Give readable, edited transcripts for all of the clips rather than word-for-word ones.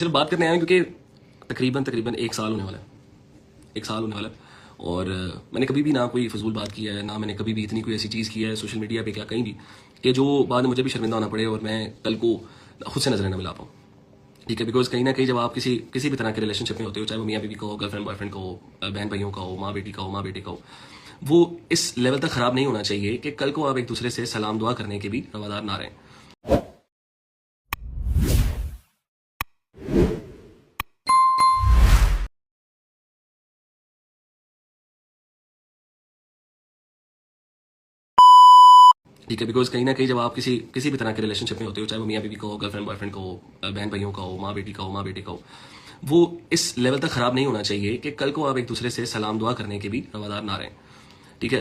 चलो बात करने आए हैं क्योंकि तकरीबन तकरीबन एक साल होने वाला है। एक साल होने वाला है और मैंने कभी भी ना कोई फजूल बात की है, ना मैंने कभी भी इतनी कोई ऐसी चीज़ की है सोशल मीडिया पे क्या कहीं भी कि जो बाद में मुझे भी शर्मिंदा होना पड़े और मैं कल को खुद से नजर न मिला पाऊँ। ठीक है, बिकॉज कहीं ना कहीं जब आप किसी भी तरह के रिलेशनशिप में होते हो, चाहे वो मियाँ बीवी का हो, गर्लफ्रेंड बॉयफ्रेंड का हो, बहन भाइयों का हो, माँ बेटी का हो, माँ बेटे का हो, वो इस लेवल तक खराब नहीं होना चाहिए कि कल को आप एक दूसरे से सलाम दुआ करने के भी रवादार ना रहें। ठीक है, बिकॉज कहीं ना कहीं जब आप किसी भी तरह के रिलेशनशिप में होते हो, चाहे वो मियाँ बीवी का हो, गर्लफ्रेंड बॉयफ्रेंड का हो, बहन भाइयों का हो, माँ बेटी का हो, माँ बेटे का हो, वो इस लेवल तक खराब नहीं होना चाहिए कि कल को आप एक दूसरे से सलाम दुआ करने के भी रवादार ना रहें। ठीक है,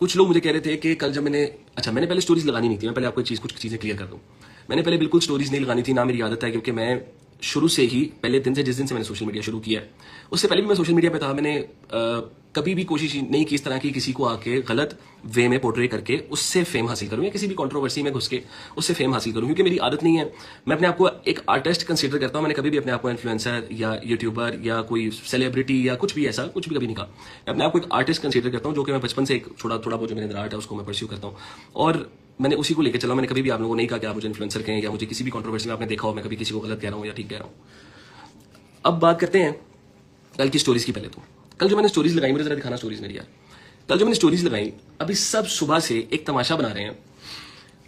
कुछ लोग मुझे कह रहे थे कि कल जब मैंने पहले स्टोरीज लगानी नहीं थी। मैं पहले आपको कुछ चीज़ें क्लियर कर दूँ। मैंने पहले बिल्कुल स्टोरीज नहीं लगानी थी, ना मेरी आदत है, क्योंकि मैं शुरू से ही पहले दिन से जिस दिन से मैंने सोशल मीडिया शुरू किया है उससे पहले भी मैं सोशल मीडिया पे था। मैंने कभी भी कोशिश नहीं की इस तरह की किसी को आके गलत वे में पोर्ट्रे करके उससे फेम हासिल करूं या किसी भी कंट्रोवर्सी में घुस के उससे फेम हासिल करूं, क्योंकि मेरी आदत नहीं है। मैं अपने आप को एक आर्टिस्ट कंसीडर करता हूं। मैंने कभी भी अपने आप को इन्फ्लुएंसर या यूट्यूबर या कोई सेलिब्रिटी या कुछ भी ऐसा कुछ भी कभी नहीं कहा। मैं अपने आप को एक आर्टिस्ट कंसीडर करता हूं, जो कि मैं बचपन से एक थोड़ा बहुत जो मेरे अंदर आर्ट है उसको मैं परस्यू करता हूँ और मैंने उसी को लेकर चला। मैंने कभी भी आप लोगों को नहीं कहा कि आप मुझे इन्फ्लुएंसर कहें या मुझे किसी भी कंट्रोवर्सी में आपने देखा हो मैं कभी किसी को गलत कह रहा हूँ या ठीक कह रहा हूँ। अब बात करते हैं कल की स्टोरीज की। पहले तो कल जो मैंने स्टोरीज लगाई, मुझे जरा दिखाना स्टोरीज मेरी यार। कल जो मैंने स्टोरीज लगाई, अभी सब सुबह से एक तमाशा बना रहे हैं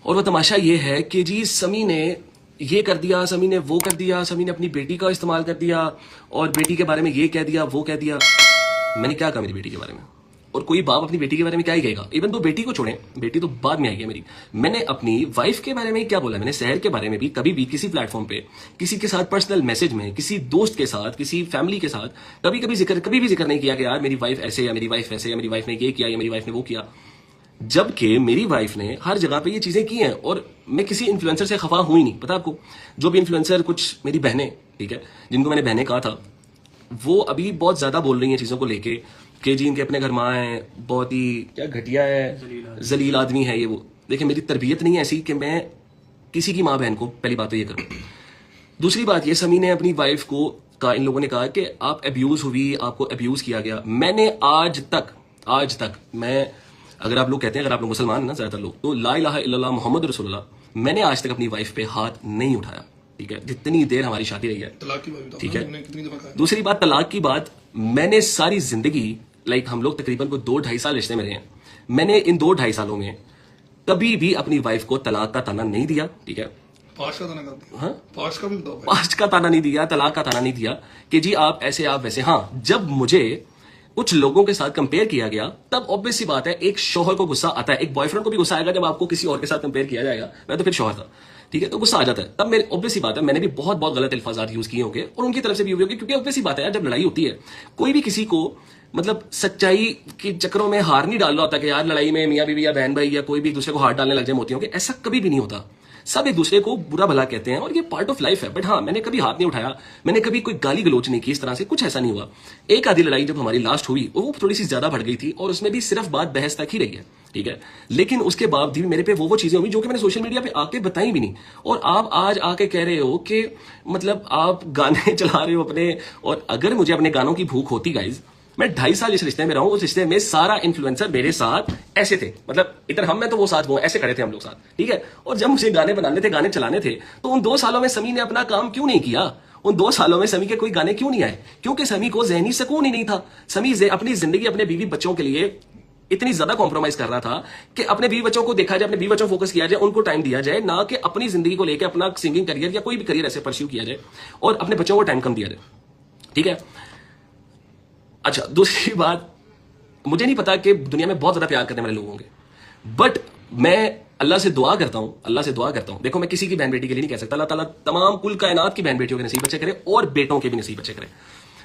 और वो तमाशा ये है कि जी समी ने ये कर दिया, समी ने वो कर दिया, समी ने अपनी बेटी का इस्तेमाल कर दिया और बेटी के बारे में ये कह दिया, वो कह दिया। मैंने क्या कहा मेरी बेटी के बारे में? और कोई बाप अपनी बेटी के बारे में क्या ही कहेगा? इवन तो बेटी को छोड़ें, बेटी तो बाद में आई है मेरी। मैंने अपनी वाइफ के बारे में क्या बोला? मैंने शहर के बारे में भी कभी भी किसी प्लेटफॉर्म पे किसी के साथ पर्सनल मैसेज में, किसी दोस्त के साथ, किसी फैमिली के साथ कभी भी जिक्र नहीं किया कि यार मेरी वाइफ ऐसे या मेरी वाइफ वैसे या मेरी वाइफ ने ये किया या मेरी वाइफ ने वो किया। जबकि मेरी वाइफ ने हर जगह पे ये चीजें की हैं और मैं किसी इन्फ्लुएंसर से खफा हुई नहीं। पता आपको, जो भी इन्फ्लुएंसर, कुछ मेरी बहनें, ठीक है, जिनको मैंने बहनें कहा था, वो अभी बहुत ज्यादा बोल रही हैं चीजों को लेके कि जी इनके अपने घर माँ है, बहुत ही क्या घटिया है, जलील आदमी है ये वो। देखिए मेरी तरबियत नहीं है ऐसी कि मैं किसी की माँ बहन को, पहली बात तो ये करूँ। दूसरी बात ये, समी ने अपनी वाइफ को कहा, इन लोगों ने कहा कि आप अब्यूज हुई, आपको अब्यूज किया गया। मैंने आज तक मैं, अगर आप लोग कहते हैं, अगर आप लोग मुसलमान हैं ना ज्यादातर लोग, तो ला इलाहा इल्लल्लाह मुहम्मद रसूलुल्लाह, मैंने आज तक अपनी वाइफ पे हाथ नहीं उठाया। ठीक है, जितनी देर हमारी शादी रही है। तलाक की बात ठीक है, दूसरी बात तलाक की बात, मैंने सारी जिंदगी, लाइक हम लोग तकरीबन को 2-2.5 साल रिश्ते में रहे हैं, मैंने इन 2-2.5 सालों में कभी भी अपनी वाइफ को तलाक का ताना नहीं दिया। ठीक है, पांच का ताना कर दिया। हाँ, पांच का भी बताओ भाई। पांच का ताना नहीं दिया, तलाक का ताना नहीं दिया कि जी आप ऐसे आप वैसे। हाँ, जब मुझे कुछ लोगों के साथ कंपेयर किया गया तब ऑब्वियस सी बात है एक शौहर को गुस्सा आता है, एक बॉयफ्रेंड को भी गुस्सा आएगा जब आपको किसी और के साथ कंपेयर किया जाएगा। मैं तो फिर शौहर था, ठीक है, तो गुस्सा आ जाता है। तब मेरे ऑब्वियस सी बात है मैंने भी बहुत गलत अल्फाजात यूज किए होंगे और उनकी तरफ से भी हुए होंगे, क्योंकि ऑब्वियस सी बात है यार, जब लड़ाई होती है कोई भी किसी को मतलब सच्चाई के चक्करों में हार नहीं डाल रहा होता कि यार लड़ाई में मियाँ बीवी या बहन भाई या कोई भी एक दूसरे को हाथ डालने लग जाए मोतियों के। ऐसा कभी भी नहीं होता, सब एक दूसरे को बुरा भला कहते हैं और ये पार्ट ऑफ लाइफ है। बट हाँ, मैंने कभी हाथ नहीं उठाया, मैंने कभी कोई गाली गलोच नहीं की इस तरह से, कुछ ऐसा नहीं हुआ। एक आधी लड़ाई जब हमारी लास्ट हुई वो थोड़ी सी ज्यादा बढ़ गई थी और उसमें भी सिर्फ बात बहस तक ही रही है। ठीक है, लेकिन उसके बावजूद भी मेरे पे वो चीजें हुई जो कि मैंने सोशल मीडिया पे आके बताई भी नहीं। और आप आज आके कह रहे हो कि मतलब आप गाने चला रहे हो अपने, और अगर मुझे अपने गानों की भूख होती गाइज, मैं 2.5 साल इस रिश्ते में रहा हूं, उस रिश्ते में सारा इन्फ्लुएंसर मेरे साथ ऐसे थे, मतलब इधर हम में तो वो साथ वो ऐसे खड़े थे हम लोग साथ। ठीक है, और जब मुझे गाने बनाने थे, गाने चलाने थे, तो उन 2 सालों में समी ने अपना काम क्यों नहीं किया? उन 2 सालों में समी के कोई गाने क्यों नहीं आए? क्योंकि समी को जहनी सुकून ही नहीं था। समी अपनी जिंदगी अपने बीवी बच्चों के लिए इतनी ज्यादा कॉम्प्रोमाइज कर रहा था कि अपने बीवी बच्चों को देखा जाए, अपने बीवी बच्चों फोकस किया जाए, उनको टाइम दिया जाए, ना कि अपनी जिंदगी को लेकर अपना सिंगिंग करियर या कोई भी करियर ऐसे परस्यू किया जाए और अपने बच्चों को टाइम कम दिया जाए। ठीक है, अच्छा, दूसरी बात, मुझे नहीं पता कि दुनिया में बहुत ज्यादा प्यार करने वाले लोग होंगे, बट मैं अल्लाह से दुआ करता हूं। देखो मैं किसी की बहन बेटी के लिए नहीं कह सकता, अल्लाह ताला तमाम कुल कायनात की बहन बेटियों के नसीब अच्छे करे और बेटों के भी नसीब अच्छे करे।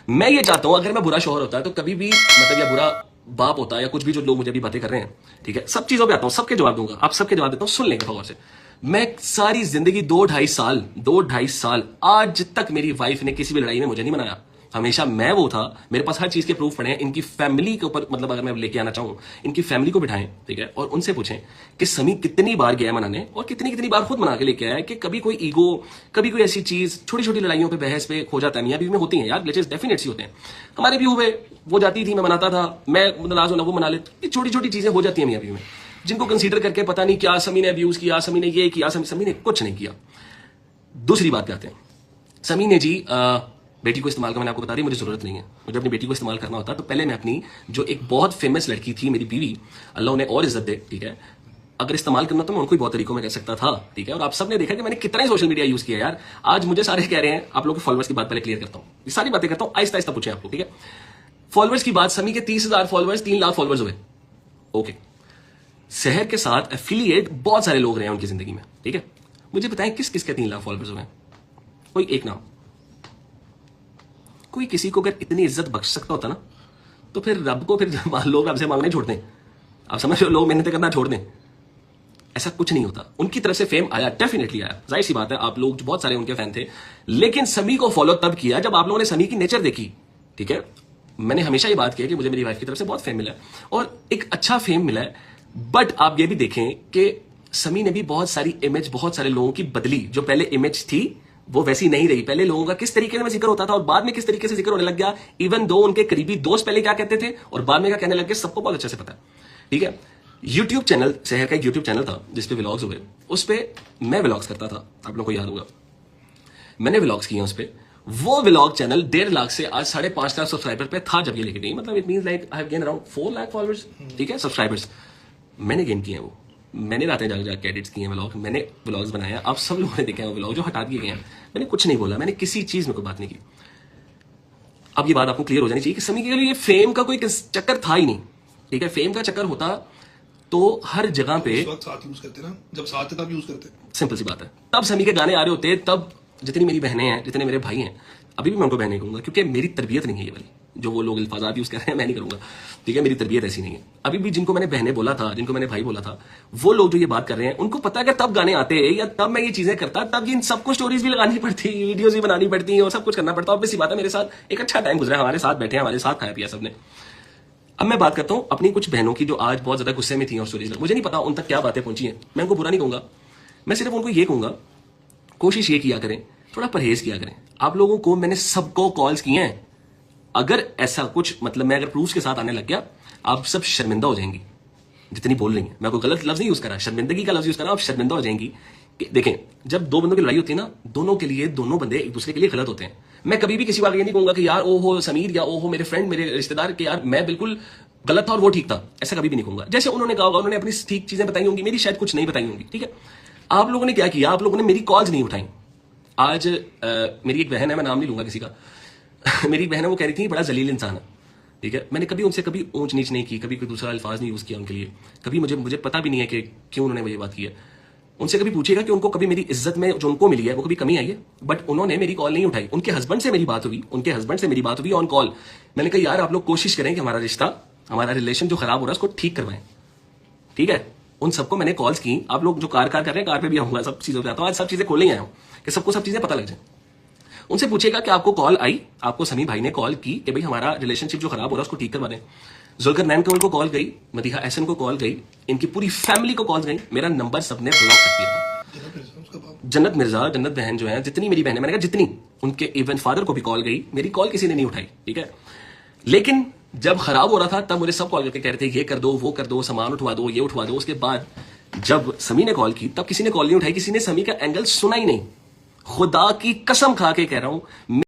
मैं ये चाहता हूं अगर मैं बुरा शौहर होता है तो कभी भी मतलब, या बुरा बाप होता है या कुछ भी जो लोग मुझे भी बातें कर रहे हैं, ठीक है, सब चीजों पे आता हूं, सबके जवाब दूंगा, आप सबके जवाब देता हूं, सुन लेंगे गौर से। मैं सारी जिंदगी 2-2.5 साल आज तक मेरी वाइफ ने किसी भी लड़ाई में मुझे नहीं मनाया। हमेशा मैं वो था, मेरे पास हर चीज के प्रूफ पड़े हैं। इनकी फैमिली के ऊपर, मतलब अगर मैं लेके आना चाहूं, इनकी फैमिली को बिठाएं, ठीक है, और उनसे पूछें कि समी कितनी बार गया मनाने और कितनी कितनी बार खुद मना के लेके आया है, कि कभी कोई ईगो, कभी कोई ऐसी चीज, छोटी छोटी लड़ाइयों पे, बहस पे खो जाता है। मियां बीवी में होती हैं यार, ग्लिचेस डेफिनेटली होते हैं, हमारे भी हुए। वो जाती थी, मैं मनाता था, मैं नाराज होना, वो मना लेती, छोटी छोटी चीजें हो जाती हैं मियां बीवी में, जिनको कंसीडर करके पता नहीं क्या समी ने अब्यूज किया, समी ने ये किया, समी ने कुछ नहीं किया। दूसरी बात करते हैं, समी ने जी बेटी को इस्तेमाल का, मैंने आपको बता दी, मुझे जरूरत नहीं है। मुझे अपनी बेटी को इस्तेमाल करना होता तो पहले मैं अपनी, जो एक बहुत फेमस लड़की थी मेरी बीवी, अल्लाह उन्हें और इज्जत दे, ठीक है, अगर इस्तेमाल करना तो मैं उनको भी बहुत तरीकों में कर सकता था, ठीक है। और आप सबने देखा कि मैंने कितना ही सोशल मीडिया यूज किया यार। आज मुझे सारे कह रहे हैं, आप लोगों के फॉलोअर्स की बात पहले क्लियर करता हूं, ये सारी बातें करता हूं, आहिस्ता आहिस्ता पूछे आपको, ठीक है। फॉलोअर्स की बात, समी के 30,000 फॉलोअर्स, 3 लाख फॉलोअर्स हुए, ओके। शहर के साथ एफिलिएट बहुत सारे लोग रहे हैं उनकी जिंदगी में, ठीक है। मुझे बताएं किस किस के 3 लाख फॉलोअर्स हुए? कोई एक नाम। कोई किसी को अगर इतनी इज्जत बख्श सकता होता ना, तो फिर रब को, फिर लोग रब से मांगने छोड़ दें। आप समझ रहे हो, लोग मेहनत करना छोड़ दें। ऐसा कुछ नहीं होता। उनकी तरफ से फेम आया, डेफिनेटली आया, जाहिर सी बात है, आप लोग बहुत सारे उनके फैन थे, लेकिन समी को फॉलो तब किया जब आप लोगों ने समी की नेचर देखी, ठीक है। मैंने हमेशा ये बात की है कि मुझे मेरी वाइफ की तरफ से बहुत फेम मिला है और एक अच्छा फेम मिला है, बट आप ये भी देखें कि समी ने भी बहुत सारी इमेज, बहुत सारे लोगों की बदली। जो पहले इमेज थी वो वैसी नहीं रही। पहले लोगों का किस तरीके से जिक्र होता था और बाद में किस तरीके से जिक्र होने लग गया, इवन दो उनके करीबी दोस्त पहले क्या कहते थे और बाद में क्या कहने लग गए, सबको बहुत अच्छे से पता है, ठीक है। यूट्यूब चैनल, शहर का एक यूट्यूब चैनल था जिसपे व्लॉग्स हुए, उस पर मैं व्लॉग्स करता था, आप लोगों को याद होगा, मैंने व्लॉग्स किए उस पर। वो व्लॉग चैनल 1.5 लाख से आज 5.5 लाख सब्सक्राइबर पे था जब ये लेके गई। मतलब it means like I have gain around 4 lakh followers, ठीक है, सब्सक्राइबर्स मैंने गेन किए हैं। वो मैंने रातें जाग जाग के एडिट्स किए हैं व्लॉग, मैंने व्लॉग्स बनाए हैं, आप सब लोगों ने देखे हैं वो व्लॉग जो हटा दिए गए हैं। मैंने कुछ नहीं बोला, मैंने किसी चीज में कोई बात नहीं की। अब ये बात आपको क्लियर हो जानी चाहिए कि समी के लिए ये फेम का कोई चक्कर था ही नहीं, ठीक है। फेम का चक्कर होता तो हर जगह पे, उस वक्त साथ यूज करते ना, जब साथ थे तब यूज करते। सिंपल सी बात है, तब समी के गाने आ रहे होते, तब जितनी मेरी बहनें हैं, जितने मेरे भाई हैं, अभी भी मैं उनको बहनें कहूंगा क्योंकि मेरी तरबियत नहीं है ये वाली, जो वो लोग अल्फाजात यूज कर रहे हैं मैं नहीं करूंगा, ठीक है। मेरी तरबियत ऐसी नहीं है। अभी भी जिनको मैंने बहनें बोला था, जिनको मैंने भाई बोला था, वो लोग जो ये बात कर रहे हैं, उनको पता है कि तब गाने आते या तब मैं ये चीजें करता, तब इन सबको स्टोरीज भी लगानी पड़ती, वीडियोज भी बनानी पड़ती और सब कुछ करना पड़ता। ऑब्वियसली बात है, मेरे साथ एक अच्छा टाइम गुजरा, हमारे साथ बैठे, हमारे साथ खाया पिया सबने। अब मैं बात करता हूं अपनी कुछ बहनों की जो आज बहुत ज्यादा गुस्से में थी और स्टोरीज, मुझे नहीं पता उन तक क्या बातें पहुंची हैं, मैं उनको बुरा नहीं कहूंगा, मैं सिर्फ उनको ये कहूंगा, कोशिश ये किया करें, थोड़ा परहेज किया करें। आप लोगों को मैंने सबको कॉल्स किए हैं, अगर ऐसा कुछ, मतलब मैं अगर प्रूफ के साथ आने लग गया, आप सब शर्मिंदा हो जाएंगी जितनी बोल रही हैं। मैं कोई गलत लफ्ज नहीं यूज कर रहा, शर्मिंदगी का लफ्ज यूज कर रहा हूं, आप शर्मिंदा हो जाएंगी। देखें, जब दो बंदों की लड़ाई होती है ना, दोनों के लिए, दोनों बंदे एक दूसरे के लिए गलत होते हैं। मैं कभी भी किसी बात ये नहीं कहूंगा कि यार ओहो समीर, या ओहो मेरे फ्रेंड, मेरे रिश्तेदार, के यार मैं बिल्कुल गलत था और वो ठीक था, ऐसा कभी भी नहीं कहूंगा। जैसे उन्होंने कहा होगा, उन्होंने अपनी ठीक चीजें बताई होंगी, मेरी शायद कुछ नहीं बताई होंगी, ठीक है। आप लोगों ने क्या किया, आप लोगों ने मेरी कॉल्स नहीं उठाई। आज मेरी एक बहन है, मैं नाम नहीं लूंगा किसी का मेरी बहन है, वो कह रही थी बड़ा जलील इंसान है, ठीक है। मैंने कभी उनसे कभी ऊंच नीच नहीं की, कभी कोई दूसरा अल्फाज नहीं यूज किया उनके लिए, कभी मुझे पता भी नहीं है कि क्यों उन्होंने ये बात की है। उनसे कभी पूछिएगा कि उनको कभी मेरी इज्जत में जो उनको मिली है वो कभी कमी आई है, बट उन्होंने मेरी कॉल नहीं उठाई। उनके हस्बैंड से मेरी बात हुई, उनके हस्बैंड से मेरी बात हुई ऑन कॉल। मैंने कहा यार आप लोग कोशिश करें कि हमारा रिश्ता, हमारा रिलेशन जो खराब हो रहा है उसको ठीक करवाएं, ठीक है। उन सबको मैंने कॉल्स की। आप लोग जो कार कर रहे हैं, कार पे भी आऊंगा, सब चीजों पे आता हूं, आज सब चीजें खोलने ही आया हूं कि सबको सब चीजें पता लग जाए। उनसे पूछेगा कि आपको कॉल आई, आपको समी भाई ने कॉल की कि भाई हमारा रिलेशनशिप जो खराब हो रहा है उसको ठीक करवा दें। जुल्करनैन को कॉल गई, मदीहा एहसन को कॉल गई, इनकी पूरी फैमिली को कॉल गई, मेरा नंबर सबने ब्लॉक कर दिया था। जन्नत मिर्जा, जन्नत बहन जो है, जितनी मेरी बहनें, मैंने कहा जितनी, उनके इवन फादर को भी कॉल गई, मेरी कॉल किसी ने नहीं उठाई, ठीक है। लेकिन जब खराब हो रहा था तब मुझे सब कॉल करके कह रहे थे ये कर दो, वो कर दो, सामान उठवा दो, ये उठवा दो। उसके बाद जब समी ने कॉल की तब किसी ने कॉल नहीं उठाई, किसी ने समी का एंगल सुना ही नहीं। खुदा की कसम खा के कह रहा हूं।